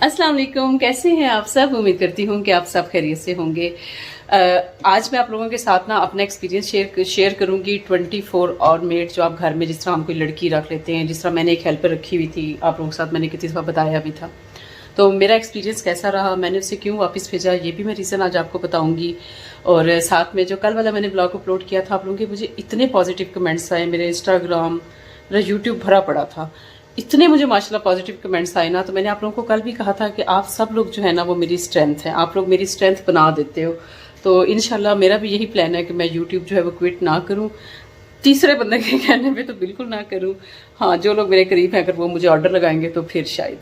अस्सलाम वालेकुम, कैसे हैं आप सब। उम्मीद करती हूँ कि आप सब खैरियत से होंगे। आज मैं आप लोगों के साथ ना अपना एक्सपीरियंस शेयर करूँगी 24 और मेड जो आप घर में जिस तरह हम कोई लड़की रख लेते हैं, जिस तरह मैंने एक हेल्पर रखी हुई थी, आप लोगों के साथ मैंने कितनी दफ़ा बताया भी था। तो मेरा एक्सपीरियंस कैसा रहा, मैंने उसे क्यों वापस भेजा, ये भी मैं रीज़न आज आपको बताऊँगी। और साथ में जो कल वाला मैंने ब्लॉग अपलोड किया था, आप लोगों के मुझे इतने पॉजिटिव कमेंट्स आए, मेरे इंस्टाग्राम, मेरा यूट्यूब भरा पड़ा था, इतने मुझे माशाल्लाह पॉजिटिव कमेंट्स आए ना। तो मैंने आप लोगों को कल भी कहा था कि आप सब लोग जो है ना वो मेरी स्ट्रेंथ है, आप लोग मेरी स्ट्रेंथ बना देते हो। तो इंशाल्लाह मेरा भी यही प्लान है कि मैं यूट्यूब जो है वो क्विट ना करूं, तीसरे बंदे के कहने पे तो बिल्कुल ना करूं। हाँ, जो लोग मेरे करीब हैं अगर वो मुझे ऑर्डर लगाएंगे तो फिर शायद।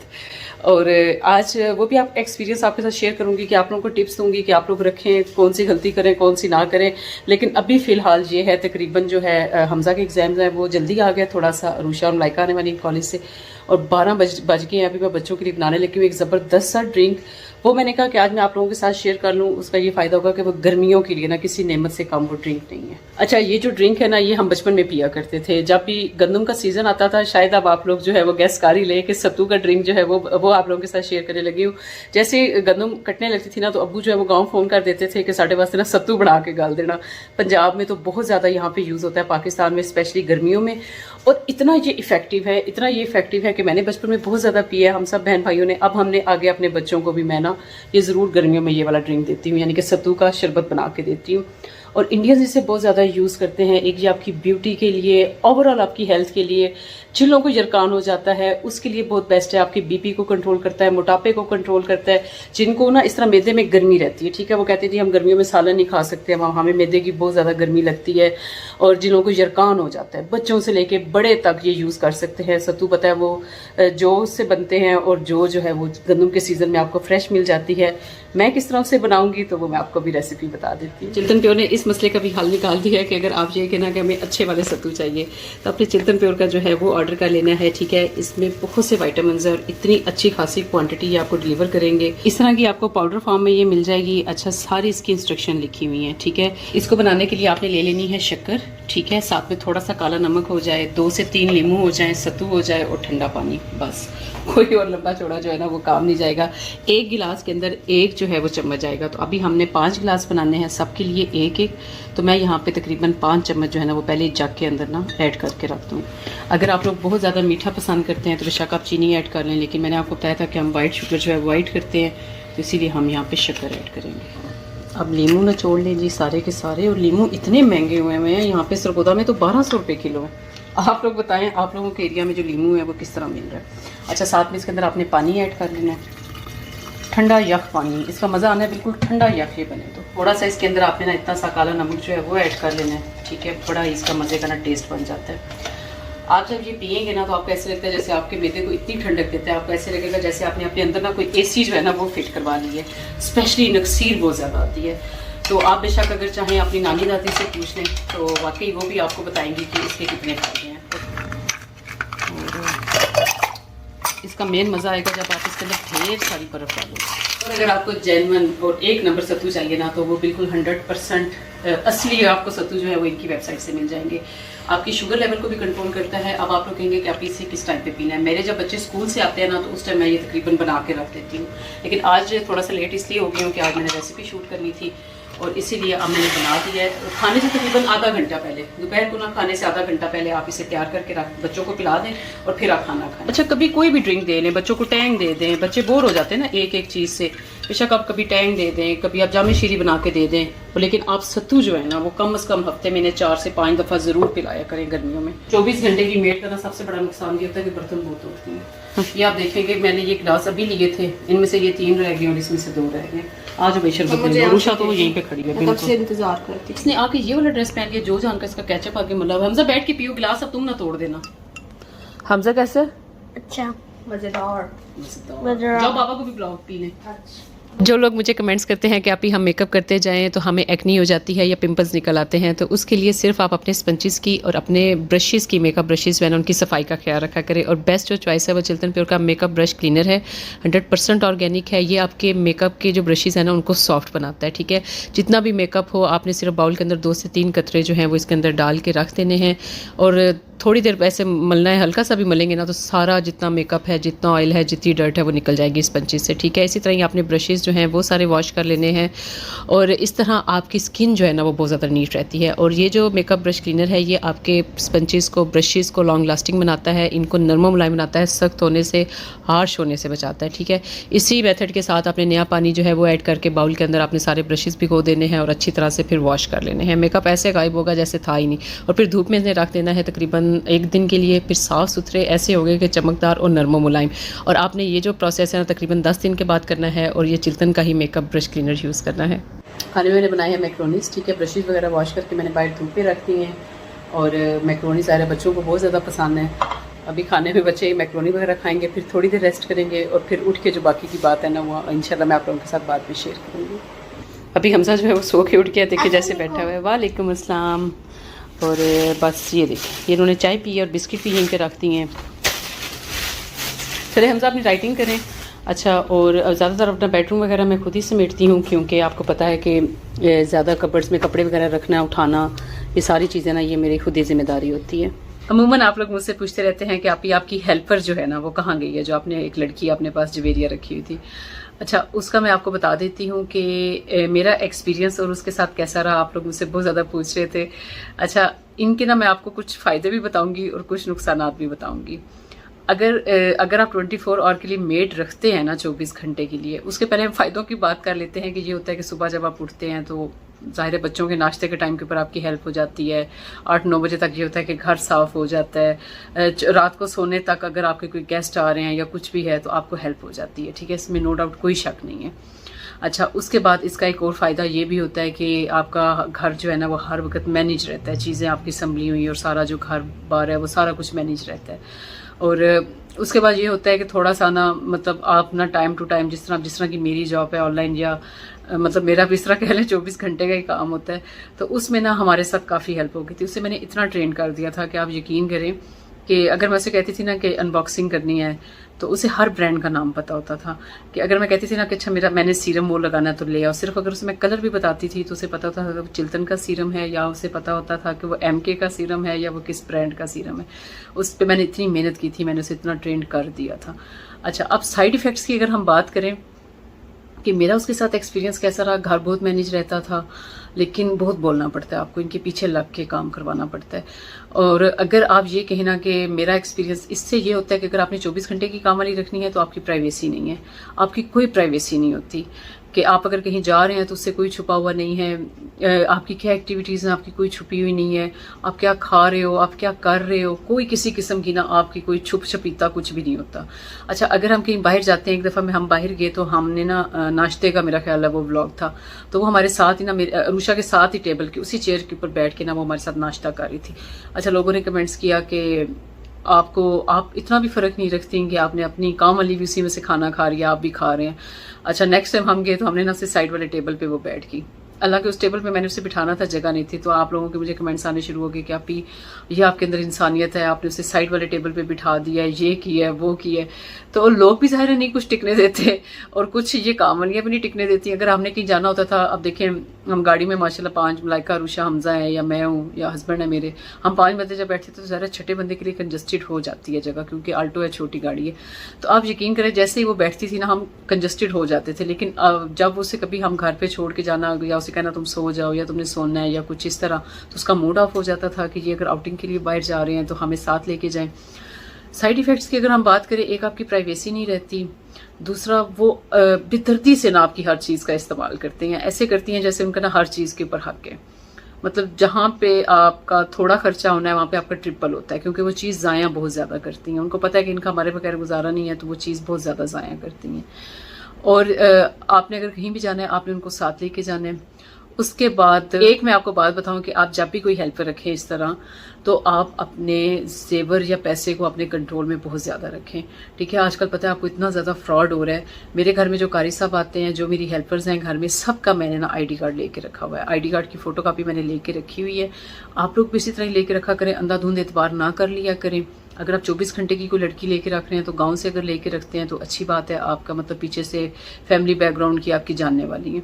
और आज वो भी आप एक्सपीरियंस आपके साथ शेयर करूंगी कि आप लोगों को टिप्स दूंगी कि आप लोग रखें, कौन सी गलती करें कौन सी ना करें। लेकिन अभी फ़िलहाल ये है, तकरीबन जो है हमज़ा के एग्ज़ाम्स हैं वो जल्दी आ गया थोड़ा सा, रूशा और मलाइका आने वाली कॉलेज से, और 12 बज गए हैं। अभी मैं बच्चों के लिए बनाने लगी हूँ एक ज़बरदस्त सा ड्रिंक। वो मैंने कहा कि आज मैं आप लोगों के साथ शेयर कर लूँ, उसका ये फ़ायदा होगा कि वो गर्मियों के लिए ना किसी नेमत से कम वो ड्रिंक नहीं है। अच्छा, ये जो ड्रिंक है ना, ये हम बचपन में पिया करते थे जब भी गंदम का सीज़न आता था। शायद अब आप लोग जो है वो गैस कार ही ले कि सत्तू का ड्रिंक जो है वो आप लोगों के साथ शेयर करने लगी हूँ। जैसे गंदम कटने लगती थी ना, तो अब्बू जो है वो गाँव फ़ोन कर देते थे कि साढ़े वास्ते ना सत्तू बना के गाल देना। पंजाब में तो बहुत ज़्यादा यहाँ पे यूज़ होता है, पाकिस्तान में स्पेशली गर्मियों में। और इतना ये इफेक्टिव है, इतना ये इफेक्टिव है कि मैंने बचपन में बहुत ज़्यादा पिया है, हम सब बहन भाइयों ने। अब हमने आगे अपने बच्चों को भी मैं ना ये ज़रूर गर्मियों में ये वाला ड्रिंक देती हूँ, यानी कि सत्तू का शरबत बना के देती हूँ। और इंडियंस इसे बहुत ज़्यादा यूज़ करते हैं। एक ये आपकी ब्यूटी के लिए, ओवरऑल आपकी हेल्थ के लिए, जिन लोगों को यरकान हो जाता है उसके लिए बहुत बेस्ट है। आपके बीपी को कंट्रोल करता है, मोटापे को कंट्रोल करता है। जिनको ना इस तरह मैदे में गर्मी रहती है, ठीक है, वो कहते थे हम गर्मियों में सालन नहीं खा सकते, हमें मैदे की बहुत ज़्यादा गर्मी लगती है। और जिन लोगों को यरकान हो जाता है, बच्चों से लेके बड़े तक ये यूज़ कर सकते हैं। सत्तू पता है वो जौ से बनते हैं, और जो है वो गंदम के सीज़न में आपको फ्रेश मिल जाती है। मैं किस तरह से बनाऊंगी तो वो मैं आपको भी रेसिपी बता देती हूँ। चिल्तन प्योर ने इस मसले का भी हल निकाल दिया है कि अगर आप ये कहना कि हमें अच्छे वाले सत्तू चाहिए तो अपने चिल्तन प्योर का जो है वो ऑर्डर कर लेना है, ठीक है। इसमें बहुत से विटामिन है और इतनी अच्छी खासी क्वांटिटी ये आपको डिलीवर करेंगे। इस तरह की आपको पाउडर फॉर्म में ये मिल जाएगी। अच्छा, सारी इसकी इंस्ट्रक्शन लिखी हुई है, ठीक है। इसको बनाने के लिए आपने ले लेनी है शक्कर, ठीक है, साथ में थोड़ा सा काला नमक हो जाए, 2 से 3 लीमू हो जाए, सत्तू हो जाए और ठंडा पानी, बस। कोई और लंबा चौड़ा जो है ना वो काम नहीं जाएगा। एक गिलास के अंदर एक जो है वो चम्मच जाएगा। तो अभी हमने 5 गिलास बनाने हैं, सबके लिए एक एक। तो मैं यहाँ पे तकरीबन 5 चम्मच जो है ना वो पहले जग के अंदर ना ऐड करके रख दूँ। अगर आप लोग बहुत ज़्यादा मीठा पसंद करते हैं तो बेशक आप चीनी ऐड कर लें, लेकिन मैंने आपको बताया था कि हम वाइट शुगर जो है वाइट करते हैं, तो इसीलिए हम यहाँ पर शक्कर ऐड करेंगे। अब लीमू निचोड़ लें जी सारे के सारे। और लीमू इतने महंगे हुए हैं यहाँ पे सरगोदा में, तो 1200 रुपये किलो है। आप लोग बताएं आप लोगों के एरिया में जो लीमू है वो किस तरह मिल रहा है। अच्छा, साथ में इसके अंदर आपने पानी ऐड कर लेना है, ठंडा यख पानी। इसका मज़ा आना है, बिल्कुल ठंडा यख ये बने। तो थोड़ा सा इसके अंदर आपने ना इतना सा काला नमक जो है वो ऐड कर लेना है, ठीक है। बड़ा इसका मज़े का ना टेस्ट बन जाता है। आप जब ये पियेंगे ना तो आपको ऐसे लगता है जैसे आपके मैदे को इतनी ठंडक देता है, आपको ऐसे लगेगा जैसे आपने अपने अंदर ना कोई AC जो है ना वो फिट करवा ली है। स्पेशली नक्सीर बहुत ज़्यादा आती है। तो आप बेशक अगर चाहें अपनी नानी दादी से पूछ लें, तो वाकई वो भी आपको बताएंगी कि इसके कितने फ़ायदे हैं। और इसका मेन मज़ा आएगा जब आप इसके अंदर ढेर सारी बर्फ़ डालो। और अगर आपको जेन्युइन और एक नंबर सत्तू चाहिए ना, तो वो बिल्कुल 100% असली आपको सत्तू जो है वो इनकी वेबसाइट से मिल जाएंगे। आपकी शुगर लेवल को भी कंट्रोल करता है। अब आप लोग कहेंगे कि आप इसे किस टाइम पे पीना है। मेरे जब बच्चे स्कूल से आते हैं ना, तो उस टाइम मैं ये तकरीबन बना के रख देती हूँ। लेकिन आज थोड़ा सा लेट इसलिए हो गई हूँ कि आज मैंने रेसिपी शूट करनी थी, और इसीलिए अब मैंने बना दिया है। खाने से तकरीबन आधा घंटा पहले, दोपहर को ना खाने से आधा घंटा पहले आप इसे तैयार करके रख बच्चों को पिला दें और फिर आप खाना खाएं। अच्छा, कभी कोई भी ड्रिंक दे लें, बच्चों को टैंग दे दें। बच्चे बोर हो जाते हैं ना एक एक चीज़ से। बेशक आप कभी टैंग दे दें, कभी आप जामे शीरी बना के दे दें, लेकिन आप सत्तू जो है ना वो कम से कम हफ्ते में 4 से 5 दफ़ा ज़रूर पिलाया करें गर्मियों में। 24 घंटे की मेड का ना सबसे बड़ा नुकसान ये होता है कि बर्तन बहुत होते हैं। ये आप देखेंगे मैंने ये गिलास अभी लिए थे, इनमें से ये 3 रह गए और इसमें से 2 रह गए। आज बेशर रूशा तो यहीं पे खड़ी है, कब से इंतजार करती। इसने आके ये वाला ड्रेस पहन लिया, जो जान का इसका कैचअप आगे मतलब। हमजा बैठ के पियो गिलास, अब तुम ना तोड़ देना। हमजा कैसे? अच्छा, मजेदार। जाओ बाबा को भी बुलाओ पीने। जो लोग मुझे कमेंट्स करते हैं कि आप ही हम मेकअप करते जाएं तो हमें एक्नी हो जाती है या पिंपल्स निकल आते हैं, तो उसके लिए सिर्फ आप अपने स्पंचेस की और अपने ब्रशेस की, मेकअप ब्रशेस जो है ना उनकी सफाई का ख्याल रखा करें। और बेस्ट जो चॉइस है वो चिल्तन प्योर का मेकअप ब्रश क्लीनर है। 100% ऑर्गेनिक है। ये आपके मेकअप के जो ब्रशेस हैं ना उनको सॉफ्ट बनाता है, ठीक है। जितना भी मेकअप हो आपने सिर्फ बाउल के अंदर 2 से 3 कतरे जो हैं वो इसके अंदर डाल के रख देने हैं, और थोड़ी देर ऐसे मलना है, हल्का सा भी मलेंगे ना तो सारा जितना मेकअप है, जितना ऑयल है, जितनी डर्ट है वो निकल जाएगी स्पंचेस से, ठीक है। इसी तरह ही आपने ब्रशेज़ जो हैं वो सारे वॉश कर लेने हैं और इस तरह आपकी स्किन जो है ना वो बहुत ज़्यादा नीट रहती है। और ये जो मेकअप ब्रश क्लीनर है ये आपके स्पंचेस को, ब्रशेज़ को लॉन्ग लास्टिंग बनाता है, इनको नरम मुलायम बनाता है, सख्त होने से, हार्श होने से बचाता है, ठीक है। इसी मेथड के साथ आपने नया पानी जो है वो ऐड करके बाउल के अंदर आपने सारे ब्रशेज़ भिगो देने हैं और अच्छी तरह से फिर वॉश कर लेने हैं। मेकअप ऐसे गायब होगा जैसे था ही नहीं। और फिर धूप में इन्हें रख देना है तकरीबन 1 दिन के लिए, फिर साफ़ सुथरे ऐसे हो गए कि चमकदार और नरम मुलायम। और आपने ये जो प्रोसेस है ना तकरीबन 10 दिन के बाद करना है और ये चिल्तन का ही मेकअप ब्रश क्लीनर यूज़ करना है। खाने में मैंने बनाए हैं मैक्रोनीस, ठीक है। ब्रशेज़ वगैरह वॉश करके मैंने बाहर धूप पे रख दिए हैं और मैक्रोनी सारे बच्चों को बहुत ज़्यादा पसंद है। अभी खाने में बच्चे मैक्रोनी वगैरह खाएंगे, फिर थोड़ी देर रेस्ट करेंगे और फिर उठ के जो बाकी की बात है ना वो इंशाल्लाह मैं आप लोगों के साथ बाद में शेयर करूँगी। अभी हमजा जो है वो सो के उठ गया, देखिए जैसे बैठा हुआ है। वालेकुम अस्सलाम। और बस ये देखिए ये इन्होंने चाय पी और बिस्किट भी यहीं पे रख दिए हैं। चले हमजा अपनी राइटिंग करें। अच्छा, और ज़्यादातर अपना बेडरूम वगैरह मैं खुद ही समेटती हूँ क्योंकि आपको पता है कि ज़्यादा कपबोर्ड्स में कपड़े वगैरह रखना, उठाना, ये सारी चीज़ें ना ये मेरी खुद ही जिम्मेदारी होती है। अमूमन आप लोग मुझसे पूछते रहते हैं कि आपकी हेल्पर जो है ना वो कहाँ गई है, जो आपने एक लड़की अपने पास जवेरिया रखी हुई थी। अच्छा, उसका मैं आपको बता देती हूँ कि मेरा एक्सपीरियंस और उसके साथ कैसा रहा। आप लोग मुझसे बहुत ज़्यादा पूछ रहे थे। अच्छा, इनके ना मैं आपको कुछ फ़ायदे भी बताऊँगी और कुछ नुकसानात भी बताऊँगी। अगर आप 24 आवर के लिए मेड रखते हैं ना 24 घंटे के लिए, उसके पहले हम फ़ायदों की बात कर लेते हैं कि ये होता है कि सुबह जब आप उठते हैं तो ज़ाहिर है बच्चों के नाश्ते के टाइम के ऊपर आपकी हेल्प हो जाती है। 8-9 बजे तक ये होता है कि घर साफ़ हो जाता है। रात को सोने तक अगर आपके कोई गेस्ट आ रहे हैं या कुछ भी है तो आपको हेल्प हो जाती है, ठीक है। इसमें नो डाउट कोई शक नहीं है। अच्छा, उसके बाद इसका एक और फ़ायदा ये भी होता है कि आपका घर जो है ना वो हर वक्त मैनेज रहता है, चीज़ें आपकी संभली हुई और सारा जो घर बार है वो सारा कुछ मैनेज रहता है। और उसके बाद ये होता है कि थोड़ा सा ना मतलब आप ना टाइम टू टाइम, जिस तरह की मेरी जॉब है ऑनलाइन, या मतलब मेरा भी इस तरह कह लें 24 घंटे का ही काम होता है, तो उसमें ना हमारे साथ काफ़ी हेल्प हो गई थी। उससे मैंने इतना ट्रेन कर दिया था कि आप यकीन करें कि अगर मैं उसे कहती थी ना कि अनबॉक्सिंग करनी है तो उसे हर ब्रांड का नाम पता होता था। कि अगर मैं कहती थी ना कि अच्छा मैंने सीरम वो लगाना है तो ले आओ, सिर्फ अगर उसे मैं कलर भी बताती थी तो उसे पता होता था कि वो चिल्तन का सीरम है, या उसे पता होता था कि वो MK का सीरम है या वो किस ब्रांड का सीरम है। उस पर मैंने इतनी मेहनत की थी, मैंने उसे इतना ट्रेन कर दिया था। अच्छा, अब साइड इफ़ेक्ट्स की अगर हम बात करें कि मेरा उसके साथ एक्सपीरियंस कैसा रहा। घर बहुत मैनेज रहता था लेकिन बहुत बोलना पड़ता है आपको, इनके पीछे लग के काम करवाना पड़ता है। और अगर आप ये कहना कि मेरा एक्सपीरियंस इससे ये होता है कि अगर आपने 24 घंटे की काम वाली रखनी है तो आपकी प्राइवेसी नहीं है, आपकी कोई प्राइवेसी नहीं होती कि आप अगर कहीं जा रहे हैं तो उससे कोई छुपा हुआ नहीं है। आपकी क्या एक्टिविटीज़ हैं आपकी कोई छुपी हुई नहीं है, आप क्या खा रहे हो, आप क्या कर रहे हो, कोई किसी किस्म की ना आपकी कोई छुप छपीता कुछ भी नहीं होता। अच्छा, अगर हम कहीं बाहर जाते हैं, एक दफ़ा हम बाहर गए तो हमने ना नाश्ते का, मेरा ख्याल है वो व्लॉग था, तो वो हमारे साथ ही ना अरुषा के साथ ही टेबल के उसी चेयर के ऊपर बैठ के ना वो हमारे साथ नाश्ता कर रही थी। अच्छा, लोगों ने कमेंट्स किया कि आप इतना भी फ़र्क नहीं रखती कि आपने अपनी काम वाली भी उसी में से खाना खा रही है, आप भी खा रहे हैं। अच्छा, नेक्स्ट टाइम हम गए तो हमने ना उससे साइड वाले टेबल पे वो बैठ गई। हालांकि उस टेबल पे मैंने उसे बिठाना था, जगह नहीं थी, तो आप लोगों के मुझे कमेंट्स आने शुरू हो गए कि आप ही ये आपके अंदर इंसानियत है, आपने उसे साइड वाले टेबल पे बिठा दिया, ये किया वो किया। तो लोग भी ज़ाहिर नहीं कुछ टिकने देते और कुछ ये काम वालियाँ भी नहीं टिकने देती। अगर हमने कहीं जाना होता था, अब देखें हम गाड़ी में माशाल्लाह 5, मलाइका, रुशा, हमजा है या मैं हूँ या हस्बैंड है मेरे, हम 5 बंदे जब बैठते तो ज़रा छठे बंदे के लिए कंजस्टेड हो जाती है जगह, क्योंकि आल्टो है, छोटी गाड़ी है। तो आप यकीन करें जैसे ही वो बैठती थी ना हम कंजस्टेड हो जाते थे। लेकिन जब उसे कभी हम घर पे छोड़ के जाना या उसे कहना तुम सो जाओ या तुमने सोना है या कुछ इस तरह, तो उसका मूड ऑफ हो जाता था कि ये अगर आउटिंग के लिए बाहर जा रहे हैं तो हमें साथ लेके जाएं। साइड इफ़ेक्ट्स की अगर हम बात करें, एक आपकी प्राइवेसी नहीं रहती, दूसरा वो बेदर्दी से ना आपकी हर चीज़ का इस्तेमाल करते हैं, ऐसे करती हैं जैसे उनका ना हर चीज़ के ऊपर हक है। मतलब जहाँ पे आपका थोड़ा खर्चा होना है वहाँ पे आपका ट्रिपल होता है, क्योंकि वो चीज़ ज़ाया बहुत ज़्यादा करती हैं। उनको पता है कि इनका हमारे बगैर गुजारा नहीं है, तो वो चीज़ बहुत ज़्यादा ज़ाया करती हैं। और आपने अगर कहीं भी जाना है आपने उनको साथ लेके जाना है। उसके बाद एक मैं आपको बात बताऊं कि आप जब भी कोई हेल्पर रखें इस तरह, तो आप अपने जेवर या पैसे को अपने कंट्रोल में बहुत ज़्यादा रखें, ठीक है। आजकल पता है आपको इतना ज़्यादा फ्रॉड हो रहा है। मेरे घर में जो कारी साहब आते हैं, जो मेरी हेल्पर्स हैं घर में, सबका मैंने ना ID कार्ड लेके रखा हुआ है। ID कार्ड की फ़ोटो कापी मैंने लेके रखी हुई है। आप लोग भी इसी तरह लेके रखा करें, अंधाधुंध एतबार ना कर लिया करें। अगर आप 24 घंटे की कोई लड़की लेके रख रहे हैं तो गाँव से अगर लेके रखते हैं तो अच्छी बात है, आपका मतलब पीछे से फैमिली बैकग्राउंड की आपकी जानने वाली है।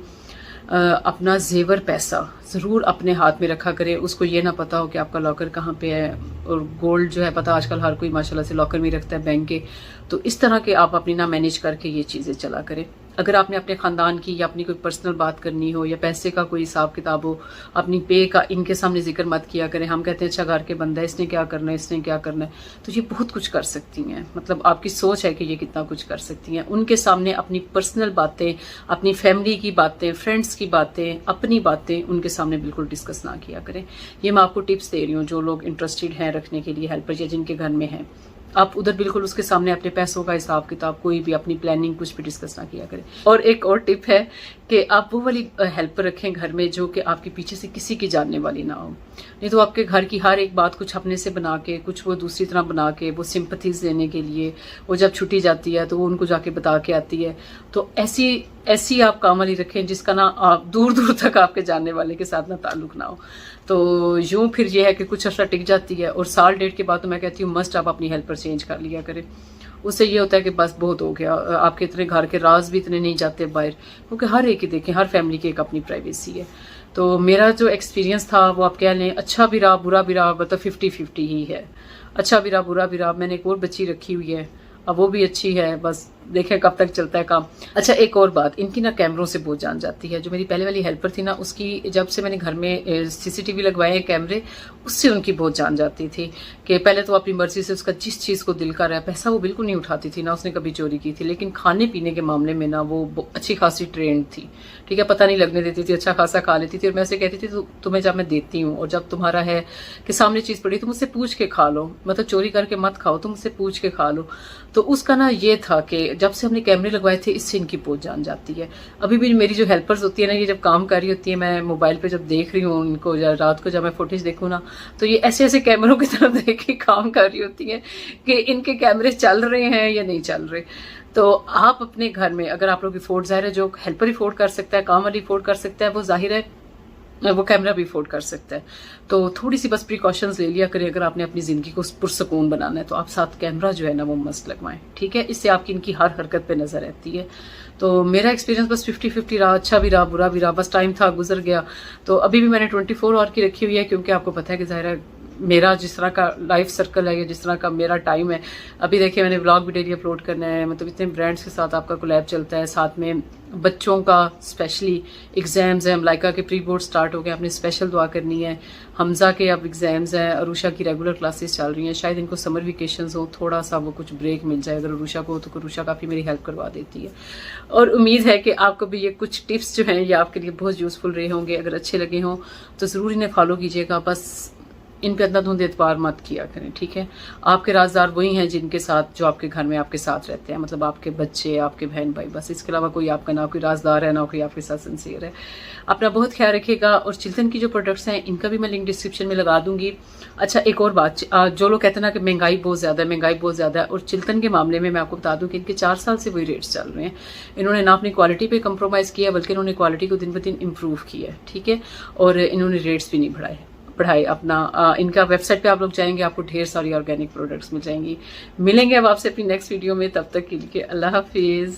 अपना जेवर पैसा ज़रूर अपने हाथ में रखा करें। उसको ये ना पता हो कि आपका लॉकर कहाँ पे है। और गोल्ड जो है पता आजकल हर कोई माशाल्लाह से लॉकर में रखता है बैंक के। तो इस तरह के आप अपनी ना मैनेज करके ये चीज़ें चला करें। अगर आपने अपने ख़ानदान की या अपनी कोई पर्सनल बात करनी हो या पैसे का कोई हिसाब किताब हो, अपनी पे का इनके सामने जिक्र मत किया करें। हम कहते हैं अच्छा घर के बंदा है, इसने क्या करना है, इसने क्या करना है। तो ये बहुत कुछ कर सकती हैं, मतलब आपकी सोच है कि ये कितना कुछ कर सकती हैं। उनके सामने अपनी पर्सनल बातें, अपनी फैमिली की बातें, फ्रेंड्स की बातें, अपनी बातें उनके सामने बिल्कुल डिस्कस ना किया करें। ये मैं आपको टिप्स दे रही हूँ जो लोग इंटरेस्टेड हैं रखने के लिए हेल्पर या जिनके घर में हैं। आप उधर बिल्कुल उसके सामने अपने पैसों का हिसाब किताब, कोई भी अपनी प्लानिंग कुछ भी डिस्कस ना किया करें। और एक और टिप है कि आप वो वाली हेल्पर रखें घर में जो कि आपके पीछे से किसी की जानने वाली ना हो। नहीं तो आपके घर की हर एक बात कुछ अपने से बना के, कुछ वो दूसरी तरह बना के, वो सिंपथीज देने के लिए वो जब छुट्टी जाती है तो वो उनको जाके बता के आती है। तो ऐसी आप काम वाली रखें जिसका ना आप दूर दूर तक आपके जानने वाले के साथ ना ताल्लुक ना हो। तो यूं फिर ये है कि कुछ अर्सा टिक जाती है। और साल डेढ़ के बाद तो मैं कहती हूँ मस्ट आप अपनी हेल्पर चेंज कर लिया करें। उससे ये होता है कि बस बहुत हो गया, आपके इतने घर के राज भी इतने नहीं जाते बाहर, क्योंकि हर एक ही देखें, हर फैमिली की एक अपनी प्राइवेसी है। तो मेरा जो एक्सपीरियंस था वो आप कह लें अच्छा भी रहा बुरा भी रहा, मतलब 50-50 ही है। अच्छा भी रहा बुरा भी रहा। मैंने एक और बच्ची रखी हुई है, अब वो भी अच्छी है, बस देखें कब तक चलता है काम। अच्छा एक और बात, इनकी ना कैमरों से बहुत जान जाती है। जो मेरी पहले वाली हेल्पर थी ना, उसकी जब से मैंने घर में सीसीटीवी लगवाए हैं कैमरे, उससे उनकी बहुत जान जाती थी कि पहले तो अपनी मर्जी से उसका जिस चीज़ को दिल कर रहा है, पैसा वो बिल्कुल नहीं उठाती थी, ना उसने कभी चोरी की थी। लेकिन खाने पीने के मामले में ना वो अच्छी खासी ट्रेंड थी, ठीक है, पता नहीं लगने देती थी, अच्छा खासा खा लेती थी। और मैं उसे कहती थी तुम्हें जब मैं देती हूँ और जब तुम्हारा है कि सामने चीज़ पड़ी तो मुझसे पूछ के खा लो, मतलब चोरी करके मत खाओ, तुम मुझसे पूछ के खा लो। तो उसका ना ये था कि जब से हमने कैमरे लगवाए थे इससे इनकी पहुंच जान जाती है। अभी भी मेरी जो हेल्पर्स होती है ना, ये जब काम कर रही होती है, मैं मोबाइल पे जब देख रही हूँ उनको, या रात को जब मैं फुटेज देखूँ ना, तो ये ऐसे ऐसे कैमरों की तरफ देख के काम कर रही होती है कि इनके कैमरे चल रहे हैं या नहीं चल रहे। तो आप अपने घर में अगर आप लोग अफोर्ड, जाहिर है जो हेल्पर अफोर्ड कर सकता है, काम वाली अफोर्ड कर सकता है, वो जाहिर है वो कैमरा भी अफोर्ड कर सकता है। तो थोड़ी सी बस प्रिकॉशंस ले लिया करें। अगर आपने अपनी ज़िंदगी को पुरसकून बनाना है तो आप साथ कैमरा जो है ना वो मस्त लगवाएं, ठीक है। इससे आपकी इनकी हर हरकत पे नज़र रहती है। तो मेरा एक्सपीरियंस बस 50-50 रहा, अच्छा भी रहा बुरा भी रहा, बस टाइम था गुजर गया। तो अभी भी मैंने 24 आवर की रखी हुई है, क्योंकि आपको पता है कि ज़ाहिर है मेरा जिस तरह का लाइफ सर्कल है या जिस तरह का मेरा टाइम है। अभी देखिए मैंने व्लॉग भी डेली अपलोड करना है, मतलब इतने ब्रांड्स के साथ आपका कोलैब चलता है, साथ में बच्चों का स्पेशली एग्जाम्स हैं। मलाइका के प्री बोर्ड स्टार्ट हो गए, आपने स्पेशल दुआ करनी है। हमजा के अब एग्जाम्स हैं, अरूशा की रेगुलर क्लासेस चल रही हैं, शायद इनको समर वेकेशंस हो, थोड़ा सा वो कुछ ब्रेक मिल जाए अगर अरूशा को, तो अरूशा काफ़ी मेरी हेल्प करवा देती है। और उम्मीद है कि आपको भी ये कुछ टिप्स जो हैं ये आपके लिए बहुत यूज़फुल रहे होंगे। अगर अच्छे लगे हों तो ज़रूर इन्हें फॉलो कीजिएगा, बस इन पे अंधाधुंध एतबार मत किया करें, ठीक है। आपके राजदार वही हैं जिनके साथ, जो आपके घर में आपके साथ रहते हैं, मतलब आपके बच्चे, आपके बहन भाई, बस इसके अलावा कोई आपका ना कोई राजदार है ना कोई आपके साथ सिंसियर है। अपना बहुत ख्याल रखिएगा। और चिल्तन की जो प्रोडक्ट्स हैं इनका भी मैं लिंक डिस्क्रिप्शन में लगा दूंगी। अच्छा एक और बात, जो लोग कहते हैं ना कि महंगाई बहुत ज़्यादा है, महंगाई बहुत ज़्यादा है, और चिल्तन के मामले में मैं आपको बता दूं कि इनके 4 साल से वही रेट्स चल रहे हैं। इन्होंने ना अपनी क्वालिटी पे कंप्रोमाइज़ किया, बल्कि इन्होंने क्वालिटी को दिन ब दिन इम्प्रूव किया है, ठीक है। और इन्होंने रेट्स भी नहीं बढ़ाए अपना। इनका वेबसाइट पे आप लोग जाएंगे, आपको ढेर सारी ऑर्गेनिक प्रोडक्ट्स मिल जाएंगी। मिलेंगे अब आपसे अपनी नेक्स्ट वीडियो में, तब तक के लिए अल्लाह हाफिज़।